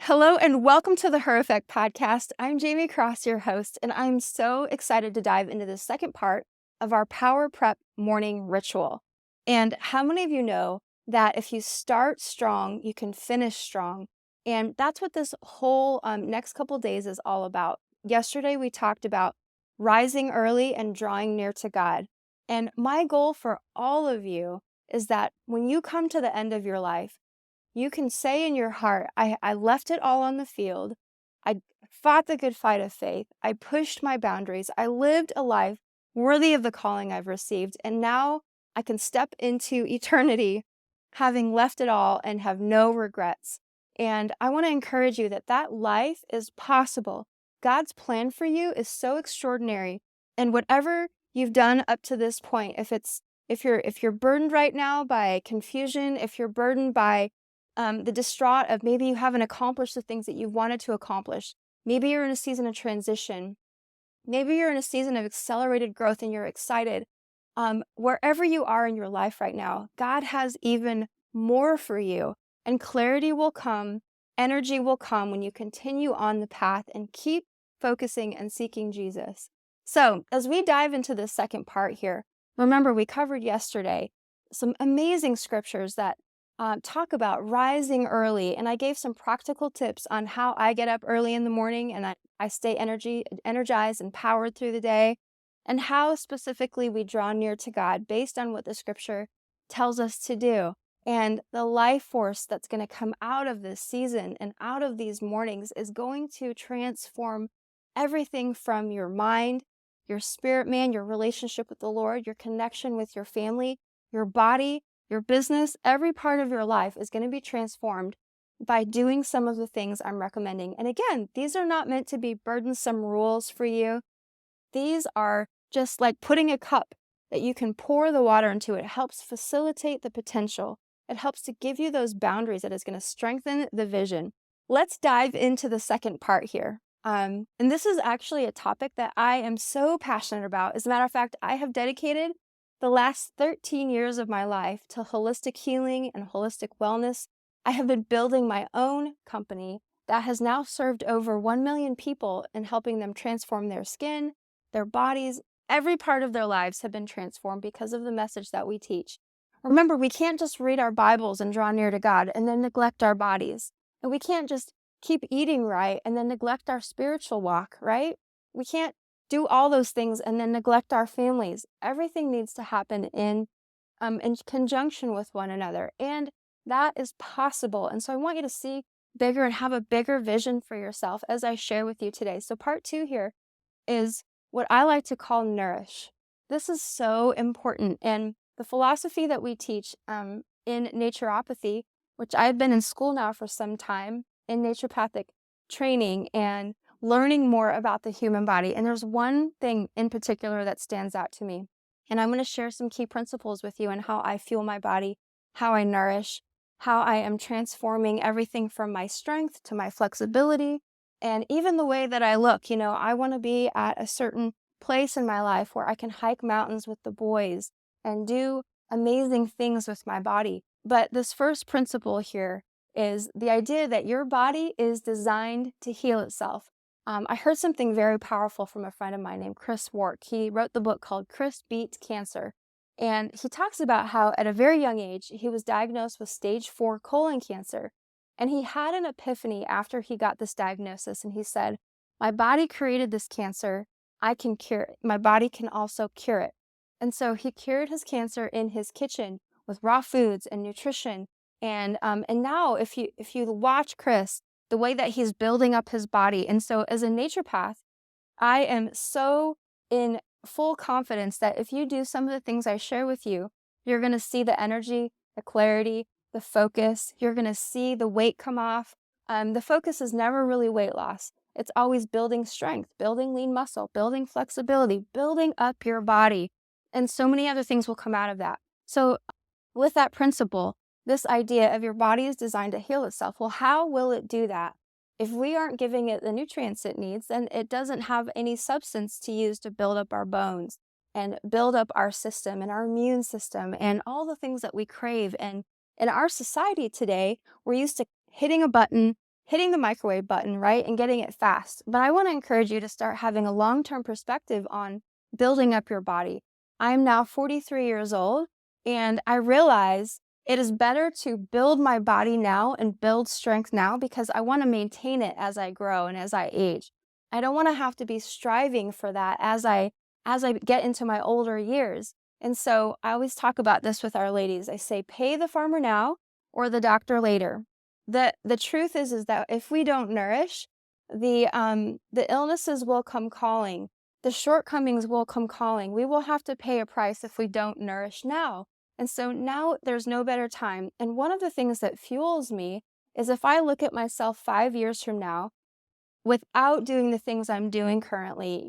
Hello and welcome to the Her Effect podcast. I'm Jaime Cross, your host, and I'm so excited to dive into the second part of our Power Prep morning ritual. And how many of you know that if you start strong, you can finish strong? And that's what this whole next couple days is all about. Yesterday, we talked about rising early and drawing near to God. And my goal for all of you is that when you come to the end of your life, you can say in your heart, I left it all on the field. I fought the good fight of faith. I pushed my boundaries. I lived a life worthy of the calling I've received. And now I can step into eternity having left it all and have no regrets. And I want to encourage you that that life is possible. God's plan for you is so extraordinary. And whatever you've done up to this point, if you're burdened right now by confusion, if you're burdened by the distraught of maybe you haven't accomplished the things that you wanted to accomplish. Maybe you're in a season of transition. Maybe you're in a season of accelerated growth and you're excited. Wherever you are in your life right now, God has even more for you. And clarity will come, energy will come when you continue on the path and keep focusing and seeking Jesus. So, as we dive into this second part here, remember we covered yesterday some amazing scriptures that talk about rising early, and I gave some practical tips on how I get up early in the morning and I stay energized and powered through the day, and how specifically we draw near to God based on what the scripture tells us to do. And the life force that's going to come out of this season and out of these mornings is going to transform everything from your mind, your spirit, man, your relationship with the Lord, your connection with your family, your body, your business. Every part of your life is going to be transformed by doing some of the things I'm recommending. And again, these are not meant to be burdensome rules for you. These are just like putting a cup that you can pour the water into. It helps facilitate the potential. It helps to give you those boundaries that is going to strengthen the vision. Let's dive into the second part here. And this is actually a topic that I am so passionate about. As a matter of fact, I have dedicated the last 13 years of my life to holistic healing and holistic wellness. I have been building my own company that has now served over 1 million people in helping them transform their skin, their bodies. Every part of their lives have been transformed because of the message that we teach. Remember, we can't just read our Bibles and draw near to God and then neglect our bodies. And we can't just keep eating right and then neglect our spiritual walk, right? We can't do all those things and then neglect our families. Everything needs to happen in conjunction with one another. And that is possible. And so I want you to see bigger and have a bigger vision for yourself as I share with you today. So part 2 here is what I like to call Nourish. This is so important. And the philosophy that we teach in naturopathy, which I've been in school now for some time in naturopathic training and learning more about the human body. And there's one thing in particular that stands out to me. And I'm going to share some key principles with you on how I fuel my body, how I nourish, how I am transforming everything from my strength to my flexibility, and even the way that I look. You know, I want to be at a certain place in my life where I can hike mountains with the boys and do amazing things with my body. But this first principle here is the idea that your body is designed to heal itself. I heard something very powerful from a friend of mine named Chris Wark. He wrote the book called Chris Beats Cancer. And he talks about how at a very young age, he was diagnosed with stage 4 colon cancer. And he had an epiphany after he got this diagnosis. And he said, my body created this cancer. I can cure it. My body can also cure it. And so he cured his cancer in his kitchen with raw foods and nutrition. And now if you watch Chris, the way that he's building up his body. And so as a naturopath, I am so in full confidence that if you do some of the things I share with you, you're going to see the energy, the clarity, the focus. You're going to see the weight come off. The focus is never really weight loss. It's always building strength, building lean muscle, building flexibility, building up your body. And so many other things will come out of that. So with that principle, this idea of your body is designed to heal itself. Well, how will it do that? If we aren't giving it the nutrients it needs, then it doesn't have any substance to use to build up our bones and build up our system and our immune system and all the things that we crave. And in our society today, we're used to hitting a button, hitting the microwave button, right, and getting it fast. But I want to encourage you to start having a long-term perspective on building up your body. I'm now 43 years old, and I realize it is better to build my body now and build strength now because I want to maintain it as I grow and as I age. I don't want to have to be striving for that as I get into my older years. And so I always talk about this with our ladies. I say, pay the farmer now or the doctor later. The truth is that if we don't nourish, the illnesses will come calling. The shortcomings will come calling. We will have to pay a price if we don't nourish now. And so now there's no better time. And one of the things that fuels me is if I look at myself 5 years from now, without doing the things I'm doing currently,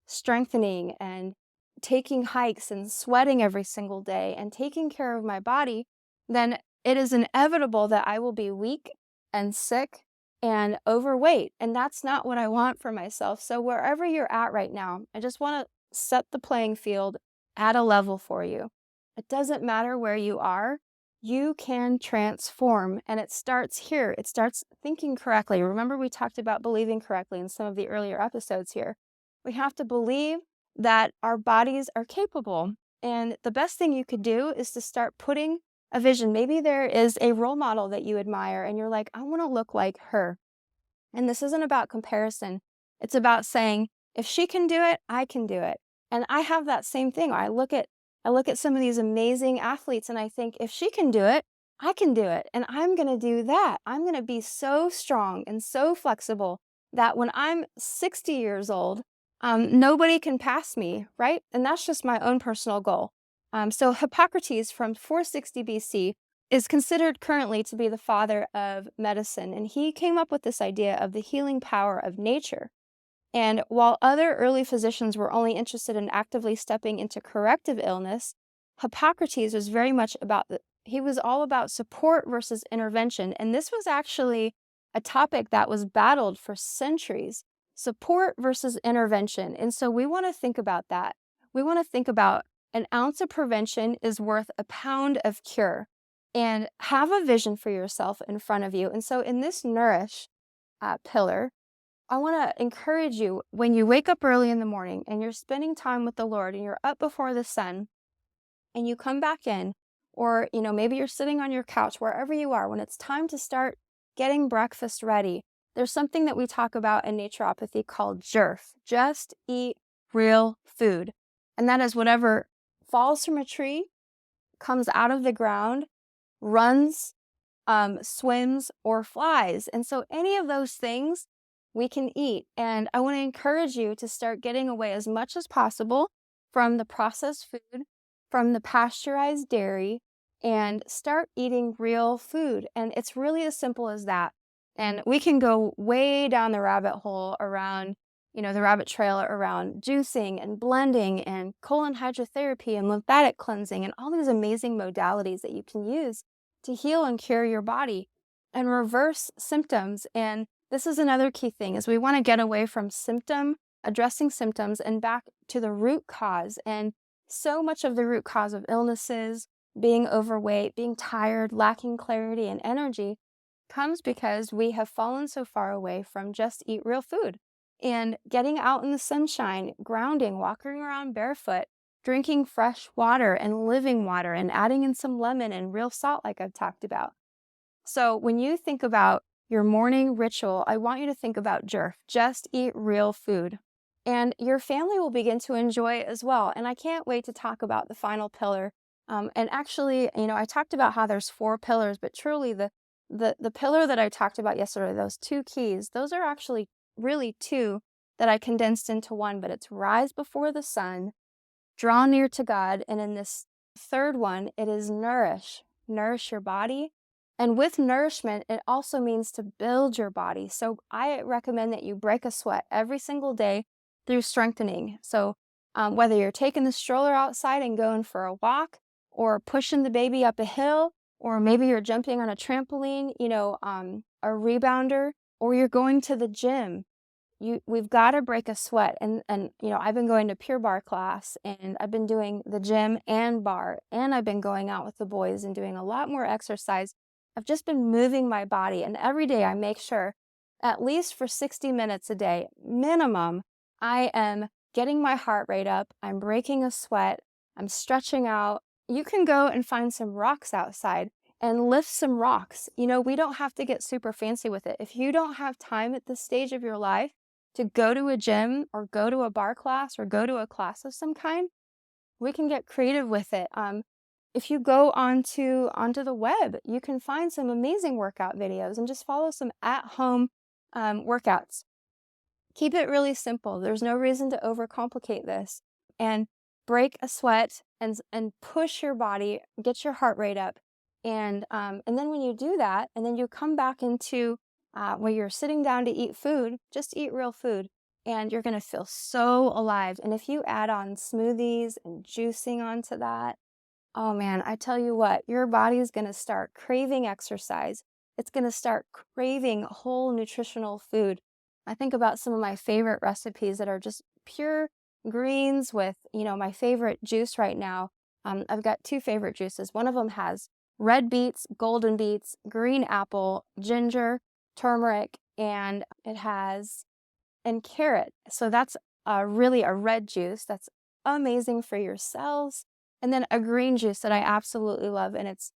strengthening and taking hikes and sweating every single day and taking care of my body, then it is inevitable that I will be weak and sick and overweight. And that's not what I want for myself. So wherever you're at right now, I just want to set the playing field at a level for you. It doesn't matter where you are. You can transform, and it starts here. It starts thinking correctly. Remember, we talked about believing correctly in some of the earlier episodes here. We have to believe that our bodies are capable. And the best thing you could do is to start putting a vision. Maybe there is a role model that you admire, and you're like, I want to look like her. And this isn't about comparison. It's about saying, if she can do it, I can do it. And I have that same thing. I look at some of these amazing athletes and I think, if she can do it, I can do it. And I'm going to do that. I'm going to be so strong and so flexible that when I'm 60 years old, nobody can pass me, right? And that's just my own personal goal. So Hippocrates from 460 BC is considered currently to be the father of medicine. And he came up with this idea of the healing power of nature. And while other early physicians were only interested in actively stepping into corrective illness, Hippocrates was very much he was all about support versus intervention. And this was actually a topic that was battled for centuries, support versus intervention. And so we want to think about that. We want to think about an ounce of prevention is worth a pound of cure, and have a vision for yourself in front of you. And so in this Nourish pillar, I want to encourage you, when you wake up early in the morning and you're spending time with the Lord and you're up before the sun and you come back in, or, maybe you're sitting on your couch, wherever you are, when it's time to start getting breakfast ready, there's something that we talk about in naturopathy called JERF, just eat real food. And that is whatever falls from a tree, comes out of the ground, runs, swims, or flies. And so any of those things we can eat. And I want to encourage you to start getting away as much as possible from the processed food, from the pasteurized dairy, and start eating real food. And it's really as simple as that. And we can go way down the rabbit hole around, the rabbit trail around juicing and blending and colon hydrotherapy and lymphatic cleansing and all these amazing modalities that you can use to heal and cure your body and reverse symptoms. And this is another key thing, is we want to get away from addressing symptoms and back to the root cause. And so much of the root cause of illnesses, being overweight, being tired, lacking clarity and energy, comes because we have fallen so far away from just eat real food. And getting out in the sunshine, grounding, walking around barefoot, drinking fresh water and living water, and adding in some lemon and real salt like I've talked about. So when you think about your morning ritual, I want you to think about JERF, just eat real food. And your family will begin to enjoy it as well. And I can't wait to talk about the final pillar. And actually, I talked about how there's 4 pillars, but truly the pillar that I talked about yesterday, those 2 keys, those are actually really 2 that I condensed into 1, but it's rise before the sun, draw near to God. And in this 3rd one, it is nourish your body. And with nourishment, it also means to build your body. So I recommend that you break a sweat every single day through strengthening. So whether you're taking the stroller outside and going for a walk, or pushing the baby up a hill, or maybe you're jumping on a trampoline, a rebounder, or you're going to the gym, we've got to break a sweat. And I've been going to Pure Barre class, and I've been doing the gym and bar, and I've been going out with the boys and doing a lot more exercise I've just been moving my body. And every day I make sure, at least for 60 minutes a day, minimum, I am getting my heart rate up. I'm breaking a sweat. I'm stretching out. You can go and find some rocks outside and lift some rocks. You know, we don't have to get super fancy with it. If you don't have time at this stage of your life to go to a gym or go to a bar class or go to a class of some kind, we can get creative with it. If you go onto the web, you can find some amazing workout videos and just follow some at-home workouts. Keep it really simple. There's no reason to overcomplicate this. And break a sweat and push your body, get your heart rate up. And then when you do that, and then you come back into where you're sitting down to eat food, just eat real food. And you're going to feel so alive. And if you add on smoothies and juicing onto that, oh man, I tell you what, your body is going to start craving exercise. It's going to start craving whole nutritional food. I think about some of my favorite recipes that are just pure greens with, my favorite juice right now. I've got two favorite juices. One of them has red beets, golden beets, green apple, ginger, turmeric, and it has and carrot. So that's really a red juice that's amazing for your cells. And then a green juice that I absolutely love, and it's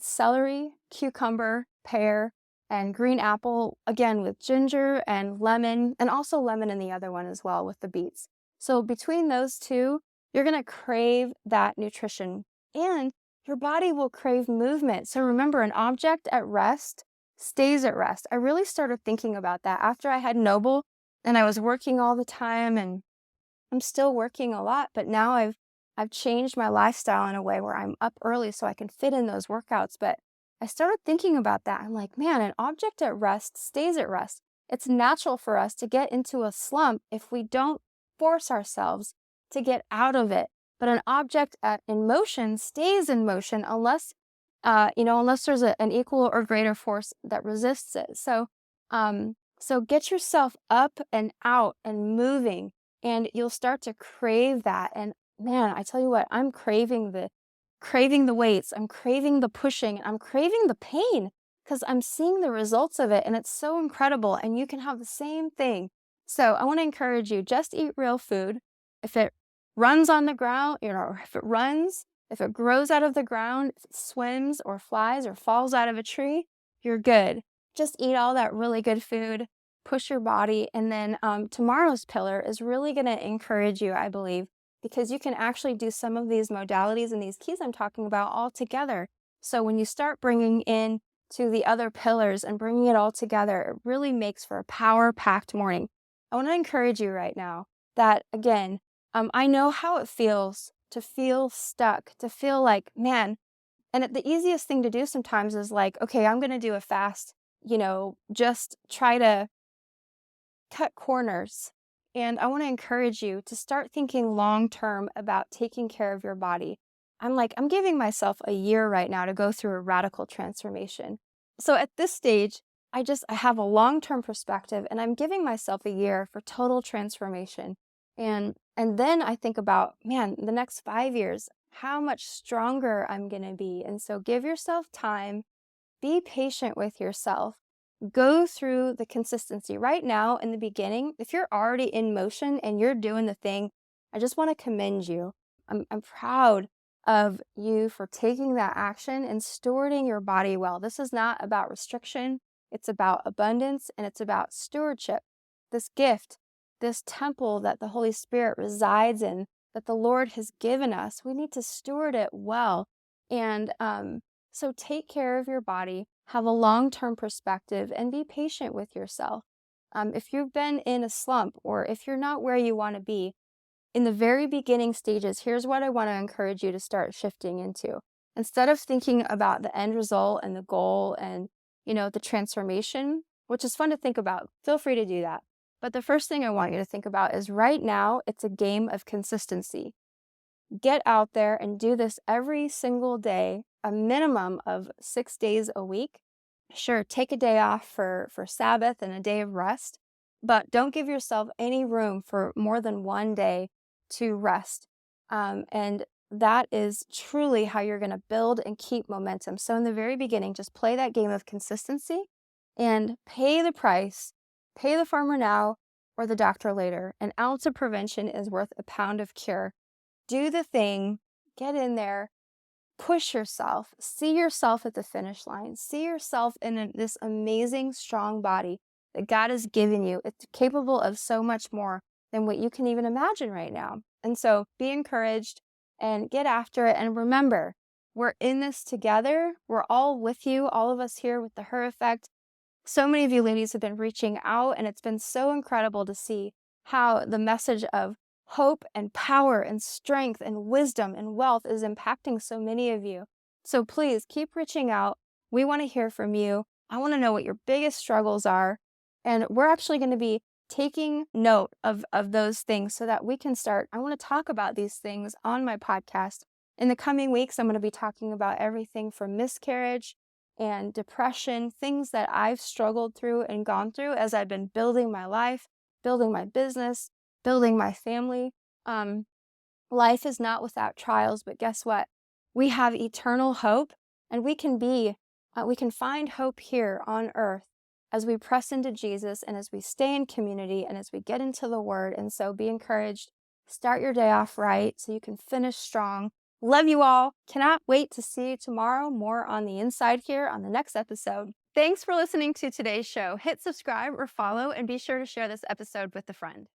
celery, cucumber, pear, and green apple, again with ginger and lemon, and also lemon in the other one as well with the beets. So between those two, you're going to crave that nutrition, and your body will crave movement. So remember, an object at rest stays at rest. I really started thinking about that after I had Noble and I was working all the time, and I'm still working a lot, but now I've changed my lifestyle in a way where I'm up early so I can fit in those workouts. But I started thinking about that. I'm like, man, an object at rest stays at rest. It's natural for us to get into a slump if we don't force ourselves to get out of it. But an object in motion stays in motion unless there's an equal or greater force that resists it. So get yourself up and out and moving, and you'll start to crave that. And man, I tell you what, I'm craving the weights, I'm craving the pushing, I'm craving the pain because I'm seeing the results of it, and it's so incredible. And you can have the same thing. So I want to encourage you, just eat real food. If it runs on the ground, if it runs, if it grows out of the ground, if it swims or flies or falls out of a tree, you're good. Just eat all that really good food, push your body, and then tomorrow's pillar is really going to encourage you, I believe, because you can actually do some of these modalities and these keys I'm talking about all together. So when you start bringing in to the other pillars and bringing it all together, it really makes for a power-packed morning. I want to encourage you right now that, again, I know how it feels to feel stuck, to feel like, man, and the easiest thing to do sometimes is like, okay, I'm going to do a fast, just try to cut corners. And I want to encourage you to start thinking long-term about taking care of your body. I'm giving myself a year right now to go through a radical transformation. So at this stage, I have a long-term perspective, and I'm giving myself a year for total transformation. And then I think about, man, the next 5 years, how much stronger I'm going to be. And so give yourself time, be patient with yourself, go through the consistency. Right now, in the beginning, if you're already in motion and you're doing the thing, I just want to commend you. I'm proud of you for taking that action and stewarding your body well. This is not about restriction. It's about abundance, and it's about stewardship. This gift, this temple that the Holy Spirit resides in, that the Lord has given us, we need to steward it well. And so take care of your body, have a long-term perspective, and be patient with yourself. If you've been in a slump, or if you're not where you want to be, in the very beginning stages, here's what I want to encourage you to start shifting into. Instead of thinking about the end result and the goal and, the transformation, which is fun to think about, feel free to do that. But the first thing I want you to think about is right now, it's a game of consistency. Get out there and do this every single day, a minimum of 6 days a week. Sure, take a day off for Sabbath and a day of rest, but don't give yourself any room for more than one day to rest. And that is truly how you're going to build and keep momentum. So in the very beginning, just play that game of consistency and pay the price, pay the farmer now or the doctor later. An ounce of prevention is worth a pound of cure. Do the thing, get in there, push yourself, see yourself at the finish line, see yourself in this amazing, strong body that God has given you. It's capable of so much more than what you can even imagine right now. And so be encouraged and get after it. And remember, we're in this together. We're all with you, all of us here with the Her Effect. So many of you ladies have been reaching out, and it's been so incredible to see how the message of hope and power and strength and wisdom and wealth is impacting so many of you. So please keep reaching out. We want to hear from you. I want to know what your biggest struggles are. And we're actually going to be taking note of those things so that we can start. I want to talk about these things on my podcast. In the coming weeks, I'm going to be talking about everything from miscarriage and depression, things that I've struggled through and gone through as I've been building my life, building my business, building my family. Life is not without trials, but guess what? We have eternal hope, and we can find hope here on earth as we press into Jesus and as we stay in community and as we get into the Word. And so be encouraged. Start your day off right so you can finish strong. Love you all. Cannot wait to see you tomorrow. More on the inside here on the next episode. Thanks for listening to today's show. Hit subscribe or follow and be sure to share this episode with a friend.